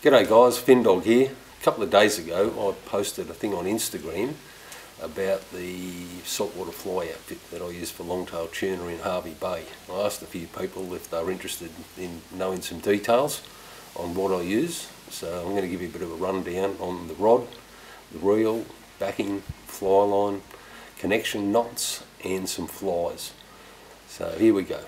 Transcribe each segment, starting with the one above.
G'day guys, Findog here. A couple of days ago I posted a thing on Instagram about the saltwater fly outfit that I use for longtail tuna in Hervey Bay. I asked a few people if they were interested in knowing some details on what I use, so I'm going to give you a bit of a rundown on the rod, the reel, backing, fly line, connection knots and some flies. So here we go.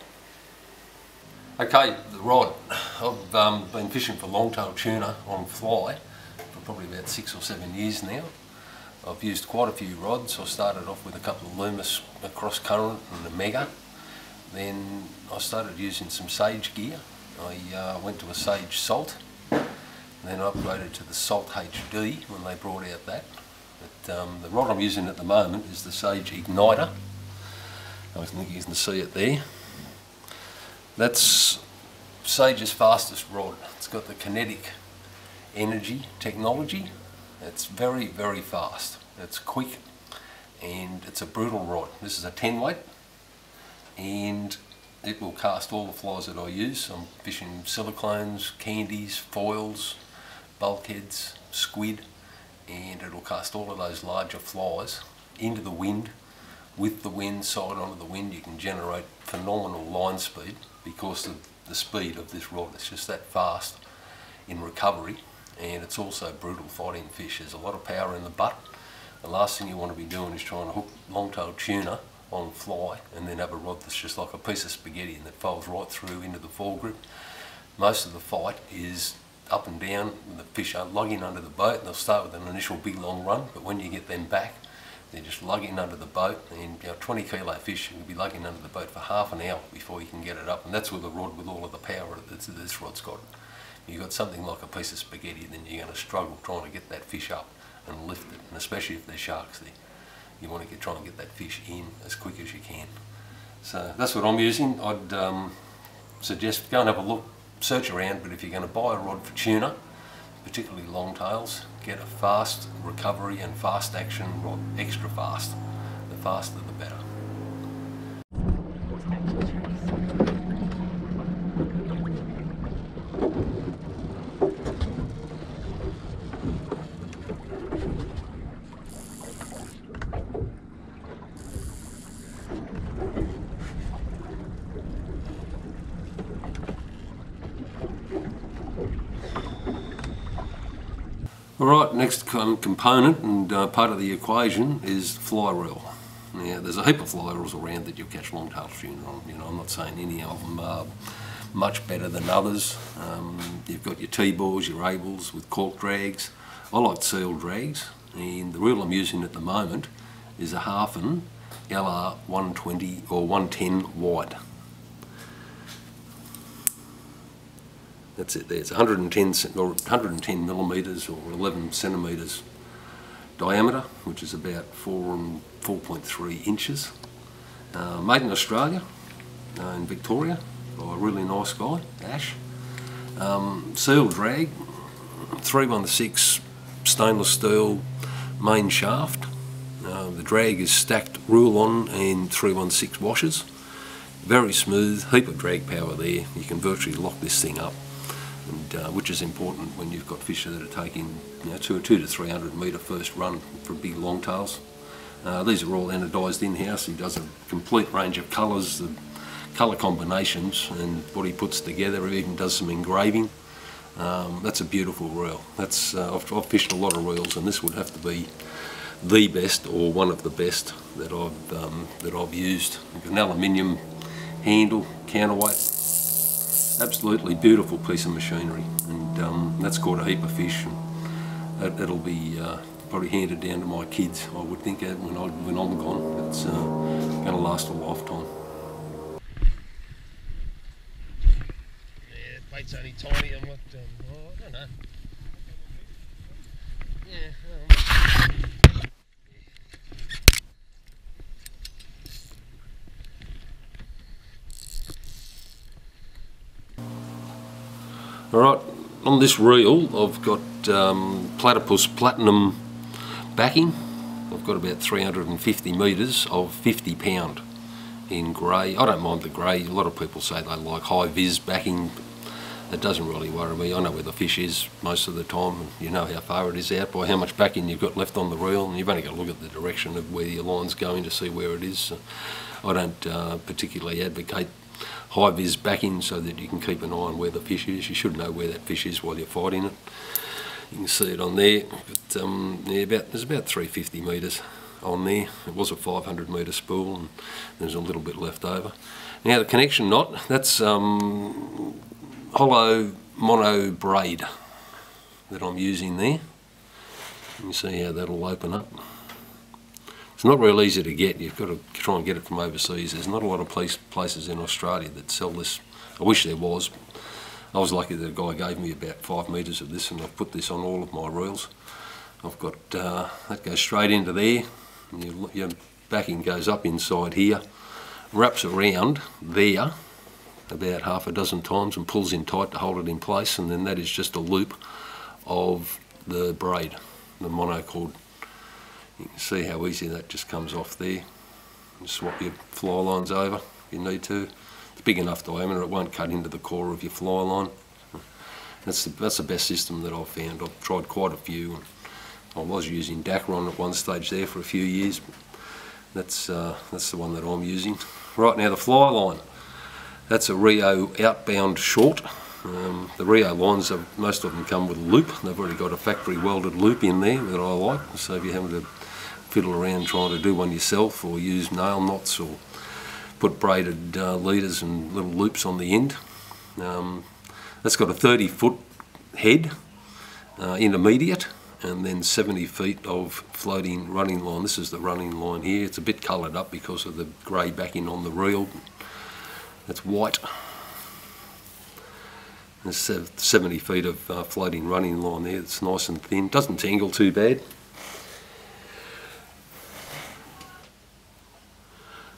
Okay, the rod. I've been fishing for longtail tuna on fly for probably about 6 or 7 years now. I've used quite a few rods. I started off with a couple of Loomis across current and a Mega. Then I started using some Sage gear. I went to a Sage Salt, then upgraded to the Salt HD when they brought out that. But the rod I'm using at the moment is the Sage Igniter. I think you can see it there. That's Sage's fastest rod. It's got the kinetic energy technology. It's very, very fast. It's quick and it's a brutal rod. This is a 10 weight and it will cast all the flies that I use. I'm fishing siliclones, candies, foils, bulkheads, squid, and it'll cast all of those larger flies into the wind. With the wind, side onto the wind, you can generate phenomenal line speed because of the speed of this rod. It's just that fast in recovery, and it's also brutal fighting fish. There's a lot of power in the butt. The last thing you want to be doing is trying to hook longtail tuna on fly and then have a rod that's just like a piece of spaghetti and that folds right through into the foregrip. Most of the fight is up and down, and the fish are lugging under the boat, and they'll start with an initial big long run, but when you get them back, they're just lugging under the boat, and 20 kilo fish will be lugging under the boat for half an hour before you can get it up, and that's with a rod with all of the power that this rod's got. You've got something like a piece of spaghetti, then you're going to struggle trying to get that fish up and lift it, and especially if there's sharks there. You want to try and get that fish in as quick as you can. So that's what I'm using. I'd suggest go and have a look, search around, but if you're going to buy a rod for tuna, particularly longtails, get a fast recovery and fast action rod, extra fast. The faster the better. Alright, next component and part of the equation is fly reel. Now, there's a heap of fly reels around that you'll catch longtail tuna on. I'm not saying any of them are much better than others. You've got your T-balls, your A-balls with cork drags. I like seal drags, and the reel I'm using at the moment is a Harfin LR 120 or 110 wide. That's it there. It's 110 millimetres or 11 centimetres diameter, which is about 4.3 inches. Made in Australia, in Victoria, by a really nice guy, Ash. Seal drag, 316 stainless steel main shaft. The drag is stacked rule-on and 316 washers. Very smooth, heap of drag power there. You can virtually lock this thing up. And, which is important when you've got fish that are taking 200 to 300 metre first run for big longtails. These are all anodised in-house. He does a complete range of colours, the colour combinations, and what he puts together. He even does some engraving. That's a beautiful reel. That's I've fished a lot of reels, and this would have to be the best or one of the best that I've used. An aluminium handle, counterweight. Absolutely beautiful piece of machinery, and that's caught a heap of fish, and it'll be probably handed down to my kids, I would think, when I'm gone. It's going to last a lifetime. Yeah, the bait's only tiny. I'm not, I don't know. Yeah. Alright, on this reel I've got Platypus Platinum backing. I've got about 350 metres of 50 pound in grey. I don't mind the grey. A lot of people say they like high vis backing. it doesn't really worry me. I know where the fish is most of the time, and you know how far it is out by how much backing you've got left on the reel, and you've only got to look at the direction of where your line's going to see where it is. So I don't particularly advocate high-vis backing so that you can keep an eye on where the fish is. You should know where that fish is while you're fighting it. You can see it on there, but yeah, there's about 350 metres on there. It was a 500 metre spool, and there's a little bit left over. Now the connection knot, that's hollow mono braid that I'm using there. You can see how that'll open up. It's not real easy to get. You've got to try and get it from overseas. There's not a lot of places in Australia that sell this. I wish there was. I was lucky that a guy gave me about 5 metres of this, and I've put this on all of my reels. I've got, that goes straight into there, and your backing goes up inside here, wraps around there about half a dozen times and pulls in tight to hold it in place, and then that is just a loop of the braid, the monocord. You can see how easy that just comes off there. Just swap your fly lines over if you need to. It's big enough diameter, it won't cut into the core of your fly line. That's the best system that I've found. I've tried quite a few. And I was using Dacron at one stage there for a few years. That's the one that I'm using. Right, now the fly line. That's a Rio outbound short. The Rio lines, most of them come with a loop. They've already got a factory welded loop in there that I like. So if you're having to fiddle around trying to do one yourself, or use nail knots, or put braided leaders and little loops on the end. That's got a 30-foot head, intermediate, and then 70 feet of floating running line. This is the running line here. It's a bit coloured up because of the grey backing on the reel. It's white. There's 70 feet of floating running line there. It's nice and thin. Doesn't tangle too bad.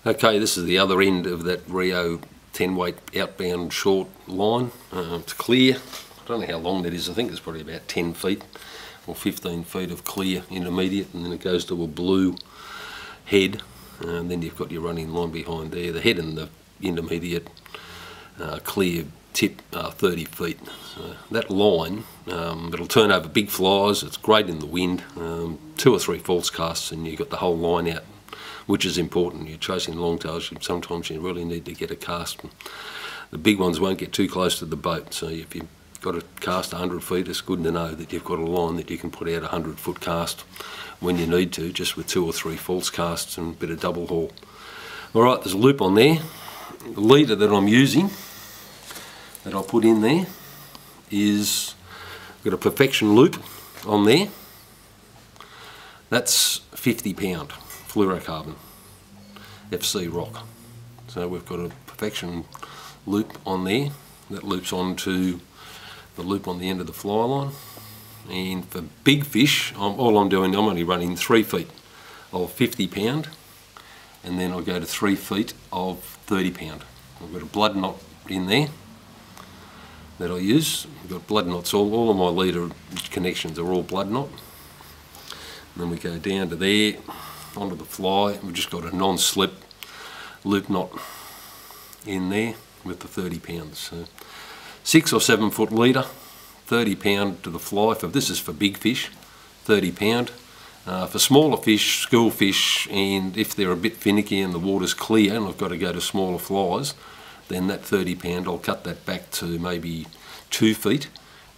Okay, this is the other end of that Rio 10-weight outbound short line. It's clear. I don't know how long that is. I think it's probably about 10 feet or 15 feet of clear intermediate, and then it goes to a blue head, and then you've got your running line behind there. The head and the intermediate clear tip 30 feet. So that line, it'll turn over big flies. It's great in the wind. 2 or 3 false casts and you've got the whole line out, which is important. You're chasing longtails, sometimes you really need to get a cast. The big ones won't get too close to the boat, so if you've got to cast 100 feet, it's good to know that you've got a line that you can put out a 100-foot cast when you need to, just with 2 or 3 false casts and a bit of double haul. Alright, there's a loop on there. The leader that I'm using, that I put in there, is, I've got a Perfection loop on there. That's 50 pound fluorocarbon FC rock. So we've got a Perfection loop on there that loops onto the loop on the end of the fly line. And for big fish, all I'm doing, I'm only running 3 feet of 50 pound, and then I'll go to 3 feet of 30 pound. I've got a blood knot in there that I use. I've got blood knots, all of my leader connections are all blood knot. And then we go down to there, onto the fly. We've just got a non-slip loop knot in there with the 30 pounds. So 6 or 7 foot leader, 30 pound to the fly. This is for big fish, 30 pound. For smaller fish, school fish, and if they're a bit finicky and the water's clear and I've got to go to smaller flies, then that 30 pound, I'll cut that back to maybe 2 feet,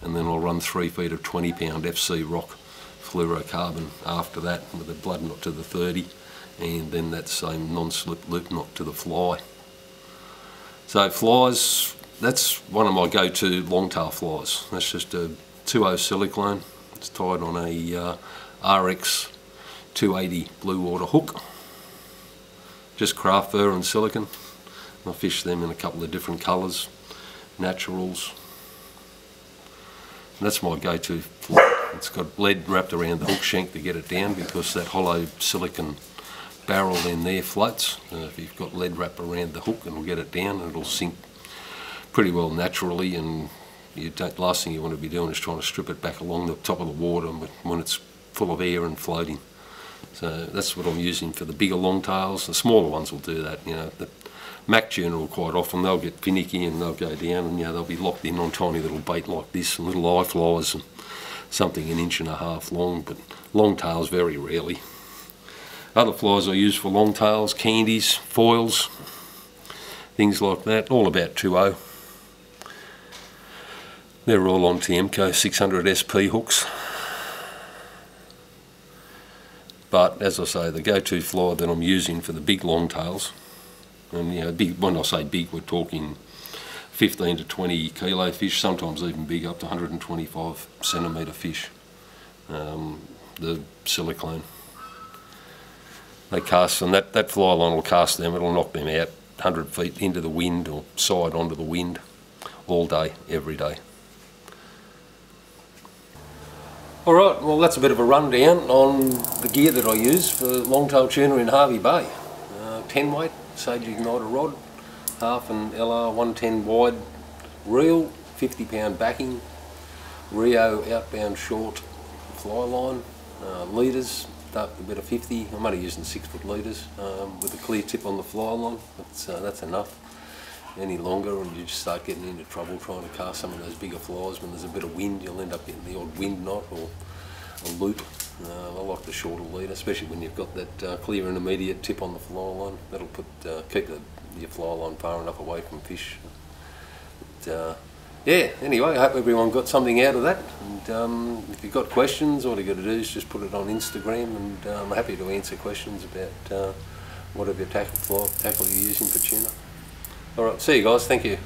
and then I'll run 3 feet of 20 pound FC rock fluorocarbon after that, with a blood knot to the 30, and then that same non-slip loop knot to the fly. So flies, that's one of my go-to longtail flies. That's just a 2.0 silicone. It's tied on a RX 280 blue water hook. Just craft fur and silicone. I fish them in a couple of different colours, naturals. And that's my go-to fly. It's got lead wrapped around the hook shank to get it down, because that hollow silicone barrel in there floats. If you've got lead wrapped around the hook, it'll get it down and it'll sink pretty well naturally, and last thing you want to be doing is trying to strip it back along the top of the water when it's full of air and floating. So that's what I'm using for the bigger longtails. The smaller ones will do that, you know. Mac tuna will quite often, they'll get finicky and they'll go down, and they'll be locked in on tiny little bait like this, and little eye flies and something 1.5 inches long, but longtails very rarely. Other flies I use for longtails, candies, foils, things like that, all about 2.0. They're all on TMCO 600 SP hooks. But as I say, the go-to fly that I'm using for the big longtails, and big, when I say big, we're talking 15 to 20 kilo fish, sometimes even big, up to 125 centimetre fish. The silicone. They cast, and that fly line will cast them, it'll knock them out 100 feet into the wind or side onto the wind all day, every day. Alright, well that's a bit of a rundown on the gear that I use for longtail tuna in Hervey Bay. 10 weight Sage Igniter rod, half an LR 110 wide reel, 50 pound backing, Rio outbound short fly line, leaders, a bit of 50, I'm only using 6 foot leaders with a clear tip on the fly line, that's enough. Any longer and you just start getting into trouble trying to cast some of those bigger flies. When there's a bit of wind, you'll end up getting the odd wind knot or a loop. I like the shorter leader, especially when you've got that clear and immediate tip on the fly line. That'll keep your fly line far enough away from fish. But, yeah, anyway, I hope everyone got something out of that. And if you've got questions, all you got to do is just put it on Instagram, and I'm happy to answer questions about whatever tackle you're using for tuna. Alright, see you guys, thank you.